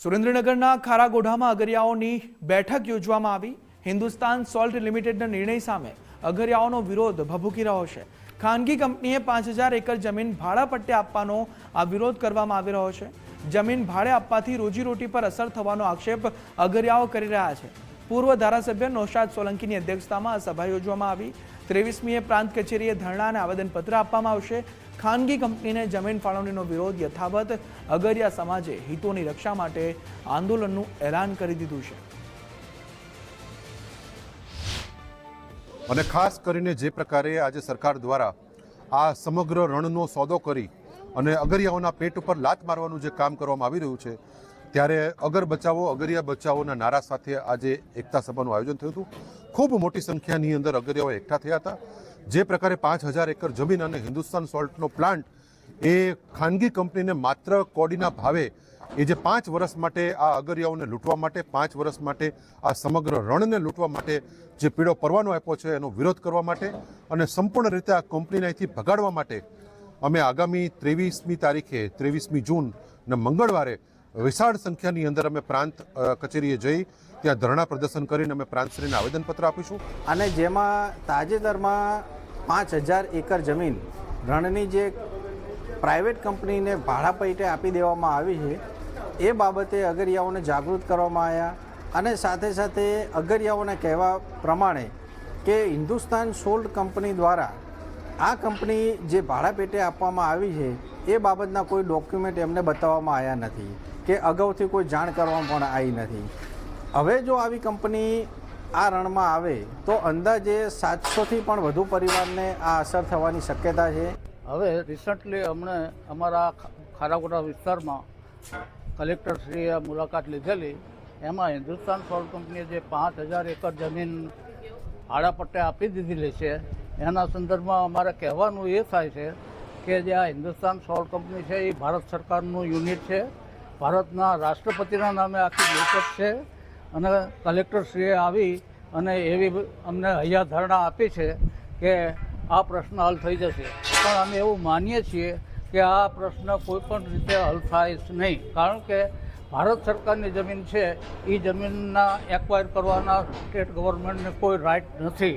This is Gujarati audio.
સુરેન્દ્રનગરના ખારાગોઢામાં અગરિયાઓની બેઠક યોજવામાં આવી। હિન્દુસ્તાન સોલ્ટ લિમિટેડના નિર્ણય સામે અગરિયાઓનો વિરોધ ભભૂકી રહ્યો છે। ખાનગી કંપનીએ 5000 એકર જમીન ભાડા પટ્ટે આપવાનો આ વિરોધ કરવામાં આવી રહ્યો છે। જમીન ભાડે આપવાથી રોજીરોટી પર અસર થવાનો આક્ષેપ અગરિયાઓ કરી રહ્યા છે। પૂર્વ ધારાસભ્ય નૌશાદ સોલંકીની અધ્યક્ષતામાં આ સભા યોજવામાં આવી। 23મીએ પ્રાંત કચેરીએ ધરણા અને આવેદનપત્ર આપવામાં આવશે। ખાનગી કંપનીને જમીન ફાળવણીનો વિરોધ યથાવત અગરિયા સમાજે હિતોની રક્ષા માટે આંદોલનનું એલાન કરી દીધું છે। અને ખાસ કરીને જે પ્રકારે આજે સરકાર દ્વારા આ સમગ્ર રણનો સોદો કરી અને અગરિયાઓના પેટ ઉપર લાત મારવાનું જે કામ કરવામાં આવી રહ્યું છે, ત્યારે અગર બચાવો અગરિયા બચાવોના નારા સાથે આજે એકતા સભાનું આયોજન થયું હતું। ખૂબ મોટી સંખ્યાની અંદર અગરિયાઓ એકઠા થયા હતા। જે પ્રકારે 5000 એકર જમીન અને હિન્દુસ્તાન સોલ્ટનો પ્લાન્ટ એ ખાનગી કંપનીને માત્ર કોડીના ભાવે એ જે 5 વર્ષ માટે આ અગરિયાઓને લૂંટવા માટે, 5 વર્ષ માટે આ સમગ્ર રણને લૂંટવા માટે જે પીળો પરવાનો આપ્યો છે, એનો વિરોધ કરવા માટે અને સંપૂર્ણ રીતે આ કંપનીને અહીંથી ભગાડવા માટે અમે આગામી 23મી તારીખે 23મી જૂન અને મંગળવારે વિશાળ સંખ્યાની અંદર અમે પ્રાંત કચેરીએ જઈ ત્યાં ધરણા પ્રદર્શન કરીને અમે પ્રાંતશ્રીને આવેદનપત્ર આપીશું। અને જેમાં તાજેતરમાં 5000 એકર જમીન રણની જે પ્રાઇવેટ કંપનીને ભાડા પૈટે આપી દેવામાં આવી છે, એ બાબતે અગરિયાઓને જાગૃત કરવામાં આવ્યા। અને સાથે સાથે અગરિયાઓને કહેવા પ્રમાણે કે હિન્દુસ્તાન સોલ્ટ કંપની દ્વારા આ કંપની જે ભાડા પેટે આપવામાં આવી છે એ બાબતના કોઈ ડોક્યુમેન્ટ એમને બતાવવામાં આવ્યા નથી કે અગાઉથી કોઈ જાણ કરવામાં પણ આવી નથી। હવે જો આવી કંપની આ રણમાં આવે તો અંદાજે 700થી પણ વધુ પરિવારને આ અસર થવાની શક્યતા છે। હવે રિસન્ટલી અમને અમારા ખારાગોઢા વિસ્તારમાં કલેક્ટરશ્રીએ મુલાકાત લીધેલી। એમાં હિન્દુસ્તાન સોલ્ટ કંપનીએ જે 5000 એકર જમીન ભાડા પટ્ટે આપી દીધેલી છે, એના સંદર્ભમાં અમારે કહેવાનું એ થાય છે કે જે આ હિન્દુસ્તાન સોલ્ટ કંપની છે એ ભારત સરકારનું યુનિટ છે, ભારતના રાષ્ટ્રપતિના નામે આખી મિલકત છે। અને કલેક્ટરશ્રીએ આવી અને એવી અમને હૈયા ધારણા આપી છે કે આ પ્રશ્ન હલ થઈ જશે, પણ અમે એવું માનીએ છીએ કે આ પ્રશ્ન કોઈ પણ રીતે હલ થાય નહીં, કારણ કે ભારત સરકારની જમીન છે એ જમીનના એક્વાયર કરવાના સ્ટેટ ગવર્મેન્ટને કોઈ રાઇટ નથી।